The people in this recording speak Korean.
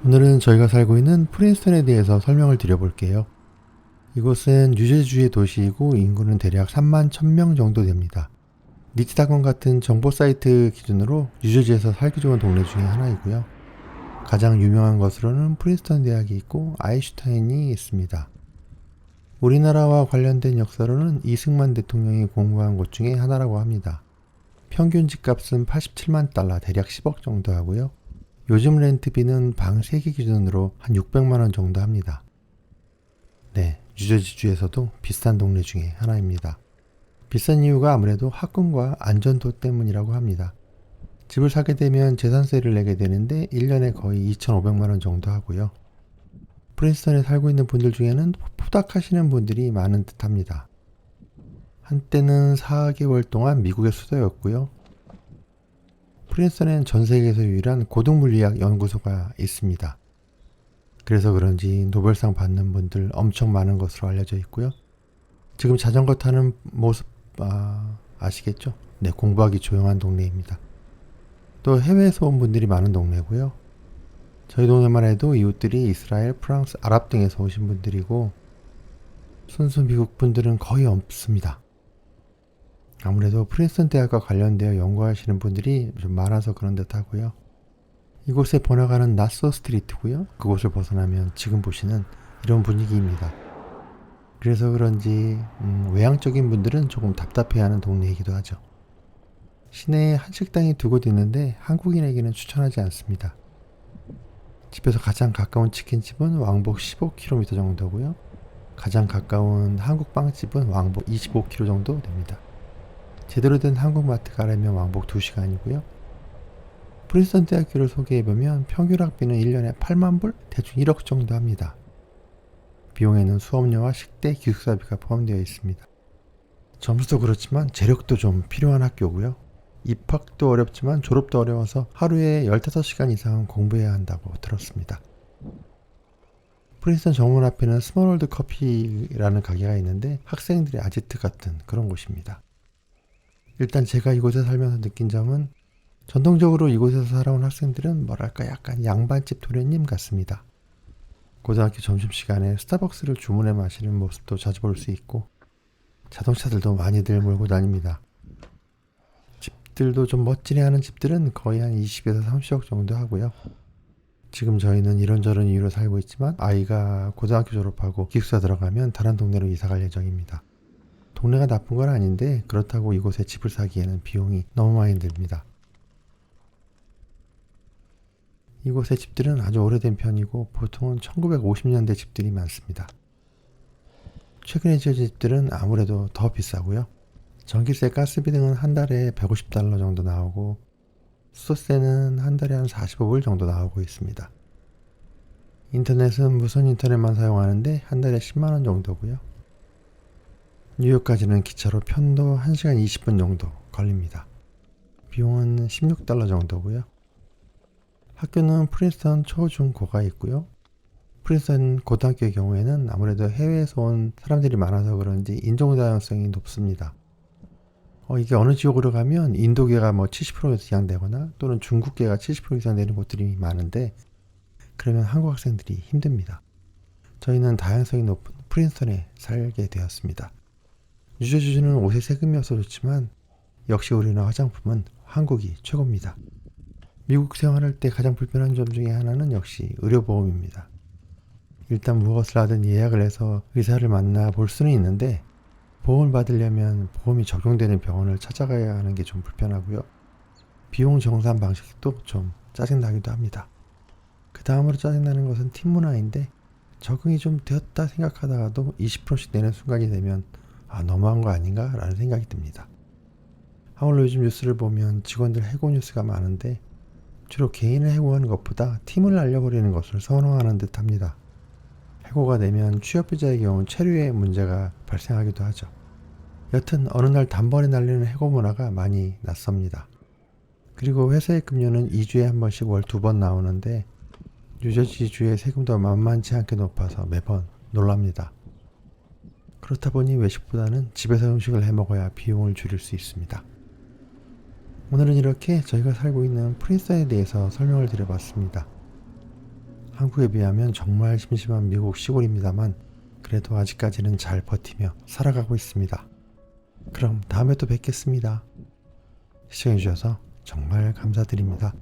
오늘은 저희가 살고 있는 프린스턴에 대해서 설명을 드려볼게요. 이곳은 뉴저지주의 도시이고 인구는 대략 3만 1000명 정도 됩니다. 니치닷컴 같은 정보 사이트 기준으로 뉴저지에서 살기 좋은 동네 중에 하나이고요. 가장 유명한 것으로는 프린스턴 대학이 있고 아인슈타인이 있습니다. 우리나라와 관련된 역사로는 이승만 대통령이 공부한 곳 중에 하나라고 합니다. 평균 집값은 87만 달러, 대략 10억 정도 하고요. 요즘 렌트비는 방 3개 기준으로 한 600만 원 정도 합니다. 네, 뉴저지주에서도 비싼 동네 중에 하나입니다. 비싼 이유가 아무래도 학군과 안전도 때문이라고 합니다. 집을 사게 되면 재산세를 내게 되는데 1년에 거의 2,500만 원 정도 하고요. 프린스턴에 살고 있는 분들 중에는 포닥하시는 분들이 많은 듯합니다. 한때는 4개월 동안 미국의 수도였고요. 프린스턴엔 전 세계에서 유일한 고등물리학 연구소가 있습니다. 그래서 그런지 노벨상 받는 분들 엄청 많은 것으로 알려져 있고요. 지금 자전거 타는 모습 아시겠죠? 네, 공부하기 조용한 동네입니다. 또 해외에서 온 분들이 많은 동네고요. 저희 동네만 해도 이웃들이 이스라엘, 프랑스, 아랍 등에서 오신 분들이고 순수 미국 분들은 거의 없습니다. 아무래도 프린스턴 대학과 관련되어 연구하시는 분들이 좀 많아서 그런 듯 하고요. 이곳에 번화가는 나소 스트리트고요. 그곳을 벗어나면 지금 보시는 이런 분위기입니다. 그래서 그런지 외향적인 분들은 조금 답답해하는 동네이기도 하죠. 시내에 한식당이 두 곳 있는데 한국인에게는 추천하지 않습니다. 집에서 가장 가까운 치킨집은 왕복 15km 정도고요. 가장 가까운 한국 빵집은 왕복 25km 정도 됩니다. 제대로 된 한국마트 가려면 왕복 2시간이고요. 프린스턴 대학교를 소개해보면 평균 학비는 1년에 8만 불? 대충 1억 정도 합니다. 비용에는 수업료와 식대, 기숙사비가 포함되어 있습니다. 점수도 그렇지만 재력도 좀 필요한 학교고요. 입학도 어렵지만 졸업도 어려워서 하루에 15시간 이상은 공부해야 한다고 들었습니다. 프린스턴 정문 앞에는 스몰월드 커피라는 가게가 있는데 학생들의 아지트 같은 그런 곳입니다. 일단 제가 이곳에 살면서 느낀 점은 전통적으로 이곳에서 살아온 학생들은 뭐랄까 약간 양반집 도련님 같습니다. 고등학교 점심시간에 스타벅스를 주문해 마시는 모습도 자주 볼 수 있고 자동차들도 많이들 몰고 다닙니다. 집들도 좀 멋지게하는 집들은 거의 한 20에서 30억 정도 하고요. 지금 저희는 이런저런 이유로 살고 있지만 아이가 고등학교 졸업하고 기숙사 들어가면 다른 동네로 이사 갈 예정입니다. 동네가 나쁜 건 아닌데 그렇다고 이곳에 집을 사기에는 비용이 너무 많이 듭니다. 이곳의 집들은 아주 오래된 편이고 보통은 1950년대 집들이 많습니다. 최근에 지어진 집들은 아무래도 더 비싸고요. 전기세, 가스비 등은 한 달에 150달러 정도 나오고 수도세는 한 달에 한 45불 정도 나오고 있습니다. 인터넷은 무선 인터넷만 사용하는데 한 달에 10만원 정도고요. 뉴욕까지는 기차로 편도 1시간 20분 정도 걸립니다. 비용은 16달러 정도고요. 학교는 프린스턴 초, 중, 고가 있고요. 프린스턴 고등학교의 경우에는 아무래도 해외에서 온 사람들이 많아서 그런지 인종 다양성이 높습니다. 이게 어느 지역으로 가면 인도계가 70% 이상 되거나 또는 중국계가 70% 이상 되는 곳들이 많은데 그러면 한국 학생들이 힘듭니다. 저희는 다양성이 높은 프린스턴에 살게 되었습니다. 뉴저지주는 옷에 세금이 없어 좋지만 역시 우리는 화장품은 한국이 최고입니다. 미국 생활할 때 가장 불편한 점 중에 하나는 역시 의료보험입니다. 일단 무엇을 하든 예약을 해서 의사를 만나 볼 수는 있는데 보험을 받으려면 보험이 적용되는 병원을 찾아가야 하는 게 좀 불편하고요. 비용 정산 방식도 좀 짜증나기도 합니다. 그 다음으로 짜증나는 것은 팀 문화인데 적응이 좀 되었다 생각하다가도 20%씩 내는 순간이 되면 너무한 거 아닌가? 라는 생각이 듭니다. 아울러 요즘 뉴스를 보면 직원들 해고 뉴스가 많은데 주로 개인을 해고하는 것보다 팀을 날려버리는 것을 선호하는 듯 합니다. 해고가 되면 취업비자의 경우 체류에 문제가 발생하기도 하죠. 여튼 어느 날 단번에 날리는 해고 문화가 많이 낯섭니다. 그리고 회사의 급료는 2주에 한 번씩 월 2번 나오는데 뉴저지주의 세금도 만만치 않게 높아서 매번 놀랍니다. 그렇다 보니 외식보다는 집에서 음식을 해 먹어야 비용을 줄일 수 있습니다. 오늘은 이렇게 저희가 살고 있는 프린스턴에 대해서 설명을 드려봤습니다. 한국에 비하면 정말 심심한 미국 시골입니다만 그래도 아직까지는 잘 버티며 살아가고 있습니다. 그럼 다음에 또 뵙겠습니다. 시청해주셔서 정말 감사드립니다.